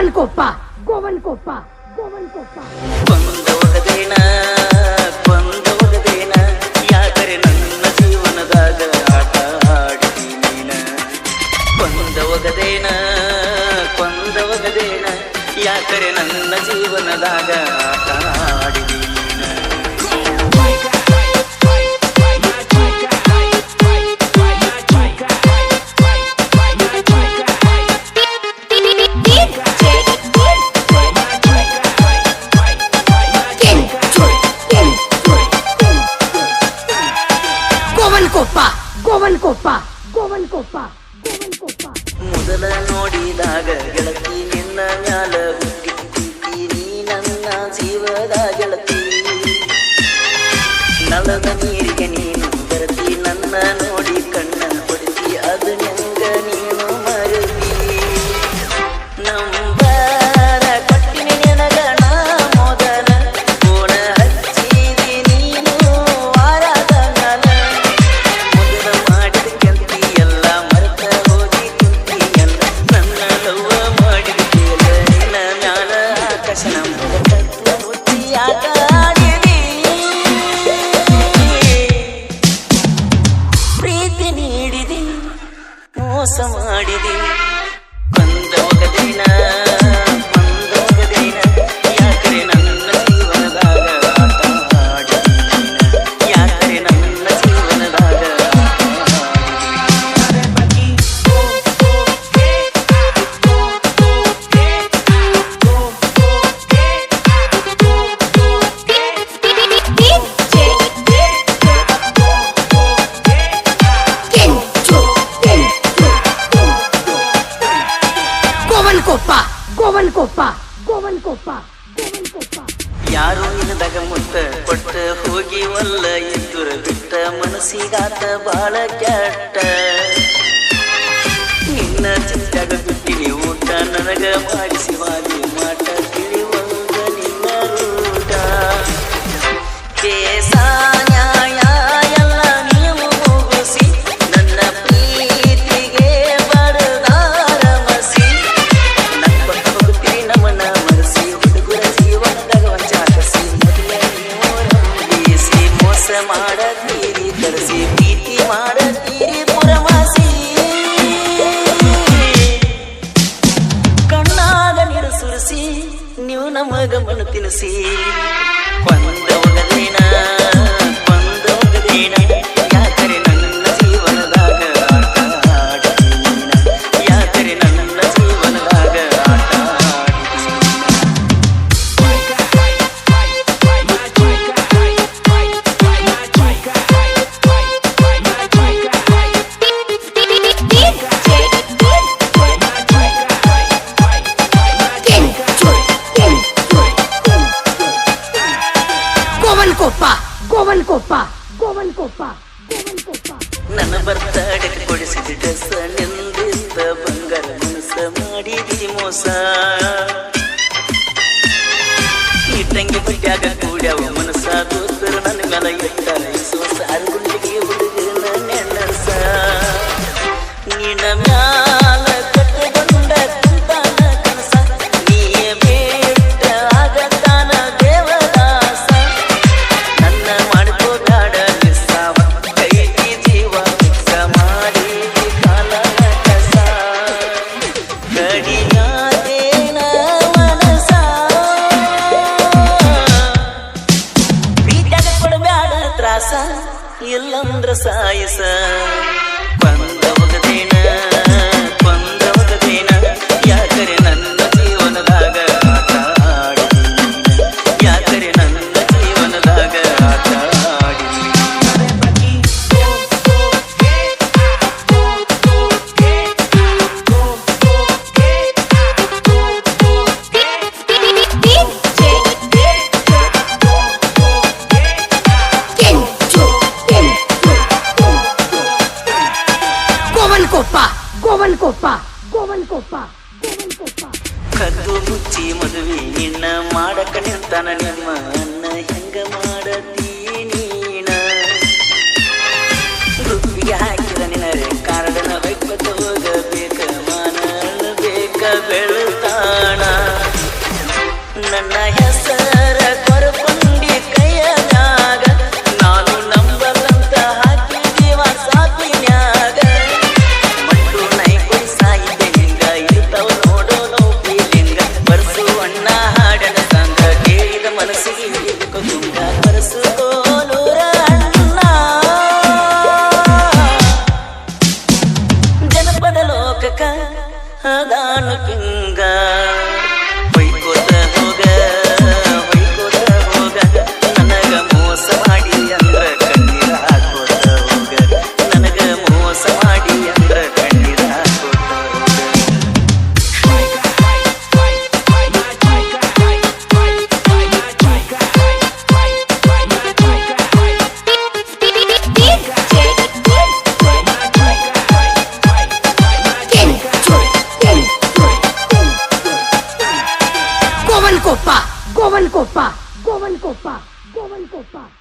ಗೋವನ್ಕೊಪ್ಪ ಗೋವನ್ಕೊಪ್ಪ ಗೋವನ್ಕೊಪ್ಪ ಕೊಂದೊಗದೇನ ಕೊಂದೊಗದೇನ ಯಾಕರೆ ನನ್ನ ಜೀವನದಾಗ ಆಟ ಆಡಿದಿ ನೀನ ಕೊಂದೊಗದೇನ ಕೊಂದೊಗದೇನ ಯಾಕರೆ ನನ್ನ ಜೀವನದಾಗ ಆಟ ಆಡಿದಿ ನೀನ ಗೋವನ್ಕೊಪ್ಪ ಗೋವನ್ಕೊಪ್ಪ ಗೋವನ್ಕೊಪ್ಪ ಗೋವನ್ಕೊಪ್ಪ ಮೊದಲ ನೋಡಿದಾಗ ಗೆಳತಿ ನಿನ್ನ ಮ್ಯಾಲ ಹುಟ್ಟಿ ಪ್ರೀತಿ ನೀ ನನ್ನ ಜೀವದ ಗೆಳತಿ ನಳದ ನೀರಿಗೆ ನೀನು ಬರತಿ ನನ್ನ ನೋಡಿ ಕಣ್ಣ ಹೊಡಿತಿ ಅದು ನಂಗ ನೀನು ಮರತಿ ನಂಬರ ಕೊಟ್ಟಿನಿ ನಿನಗ ನಾ ಮೊದಲ ಫೋನ ಹಚ್ಚಿದಿ ನೀನು ವಾರದ ನಲ ಮೊದಲ ಮಾಡಿದ ಕೆಂತಿ ಎಲ್ಲ ಮರೆತ ಹೋಗಿ ಕುಂತಿಯಲ್ಲ ನನ್ನ ಲವ್ವ ಮಾಡಿದ ಕೇಳ ನಿನ್ನ ಮ್ಯಾಲ ಆಕಾಶ ನಂಬರ ತತ್ವ ಹುಟ್ಟಿ ಆಟ ಆಡಿದಿ ಪ್ರೀತಿ ನೀಡಿದಿ ಮೋಸ ಮಾಡಿದಿ ಕೊಂದೊಗದೇನ ಕೊಂದೊಗದೇನ ಯಾಕರೆ ನನ್ನ ಜೀವನದಾಗ ಆಟ ಆಡಿದಿ ನೀನ ಯಾಕರೆ ನನ್ನ ಜೀವನದಾಗ ಗೋವನ್ಕೊಪ್ಪ ಗೋವನ್ಕೊಪ್ಪ ಗೋವನ್ಕೊಪ್ಪ ಗೋವನ್ಕೊಪ್ಪ ಯಾರು ಇಲ್ಲದಾಗ ಮುತ್ತ ಕೊಟ್ಟ ಹೋಗಿವಲ್ಲ ಎದುರ ಬಿಟ್ಟ ಮನಸ್ಸಿಗಾತ ಬಾಳ ಕೆಟ್ಟ ನಿನ್ನ ಚಿತ್ತಾಗ ಬಿಟ್ಟಿನಿ ಊಟ ನನಗ ಮಾಡಿಸಿ ವಾಲಿ ಮಾಟ ತಿಳಿವಂಗ ನಿನ್ನ ರೂಟ ಕೇಸ ನ್ಯಾಯ ಎಲ್ಲ ನೀವು ಮುಗಿಸಿ ನನ್ನ ಪ್ರೀತಿಗೆ ಬಡದಾರ ಮಸಿ ನಕ್ಕೊಂಡ ಹೋಗುತ್ತೀನಿ ನಮನ ಮರೆಸಿ ಹುಡುಗರ ಜೀವನದಾಗ ವಂಚಾಕಸಿ ಮೊದಲೇ ನೀವು ರಂಗಿಸಿ ಮೋಸ ಮಾಡತೀರಿ ತರಿಸಿ ಪ್ರೀತಿ ಮಾಡತೀರಿ ಪುರಮಾಸಿ ಕಣ್ಣಾಗ ನೀರು ಸುರಿಸಿ ನೀವು ನಮಗ ಮಣ್ಣು ತಿನ್ನಿಸಿ ಕೊಂದೊಗದೇನ ಕೊಂದೊಗದೇನ ಯಾಕರೆ ನನ್ನ ಜೀವನದಾಗ ಆಟ ಆಡಿದಿ ನೀನ ಯಾಕರೆ ನನ್ನ ಜೀವನದಾಗ ಆಟ ಆಡಿದಿ ಗೋವನ್ಕೊಪ್ಪ ಗೋವನ್ಕೊಪ್ಪ ಗೋವನ್ಕೊಪ್ಪ ಗೋವನ್ಕೊಪ್ಪ ನನ್ನ ಬರ್ತಡಕ್ಕೆ ಕೊಡಿಸಿದ ಡ್ರೆಸ್ ನಿಂದಿತ್ತ ಬಂಗಾರ ಮನಸ್ಸ ಮಾಡಿದಿ ಮೋಸ ಇಟ್ಟಂಗಿ ಬಡ್ಯಾಗ ಕೂಡ್ಯಾವ ಮನಸ್ಸ ದೋಸ್ತರ ನನ್ನ ಮ್ಯಾಲ ಇಟ್ಟಾರ ಸೋಸ ಅರ್ಗುಂಡಿಗೆ ಹುಡುಗನ ನೆನಸ ನಿನ್ನ ಮ್ಯಾಲ ಕಟ್ಟಗೊಂಡ ಕುಂತಾನ ಕನಸ ನೀಯ ಬೇಟ ಆಗತಾನ ದೇವದಾಸ ನನ್ನ ಮಾಡ್ಕೋದಾಡ ನಿಸ್ಸಾವ ಕೈತಿ ಜೀವ ಮಿಕ್ಸ ಮಾಡಿ ಕಾಲ ಕಸ ಕಡಿಯಾದೇನ ಮನಸ ಪ್ರೀತ್ಯಾಗ ಕೊಡಬ್ಯಾಡ ತ್ರಾಸ ಇಲ್ಲಂದ್ರ ಸಾಯಿಸ ಕೊಂದೊಗದೇನ ಕೊಂದೊಗದೇನ ಯಾಕರೆ ನನ್ನ ಜೀವನದಾಗ ಆಟ ಆಡಿದಿ ನೀನ ಯಾಕರೆ ನನ್ನ ಜೀವನದಾಗ ಆಟ ಆಡಿದಿ ಗೋವನ್ಕೊಪ್ಪ ಗೋವನ್ಕೊಪ್ಪ ಗೋವನ್ಕೊಪ್ಪ ಗೋವನ್ಕೊಪ್ಪ ಕದ್ದು ಮುಚ್ಚಿ ಮದುವೆ ನಿನ್ನ ಮಾಡಕ ನಿಂತಾನ ನಿಮ್ಮ ಅನ್ನ ಹೆಂಗ ಮಾಡತೀ ನೀನ ರುಬ್ಬಿಗೆ ಹಾಕಿದ ನಿನರೆ ಕಾರಡನ ಹೊಯ್ಕೊತ ಹೋಗಬೇಕ ಮಾನ ಬೇಕ ಬೆಳತಾಣ ಅದಾನು ಕಿಂಗ ಹೊಯ್ಕೋತ ಹೋಗ ಹೊಯ್ಕೋತ ಹೋಗ ನನಗ ಮೋಸ ಮಾಡಿ ಅಂದ್ರ ಕಣ್ಣೀರ ಹಾಕೋತ ಹೋಗ ನನಗ ಮೋಸ ಮಾಡಿ ಅಂದ್ರ ಕಣ್ಣೀರ ಹಾಕೋತ Govan Copa, Govan Copa, Govan Copa, Govan Copa.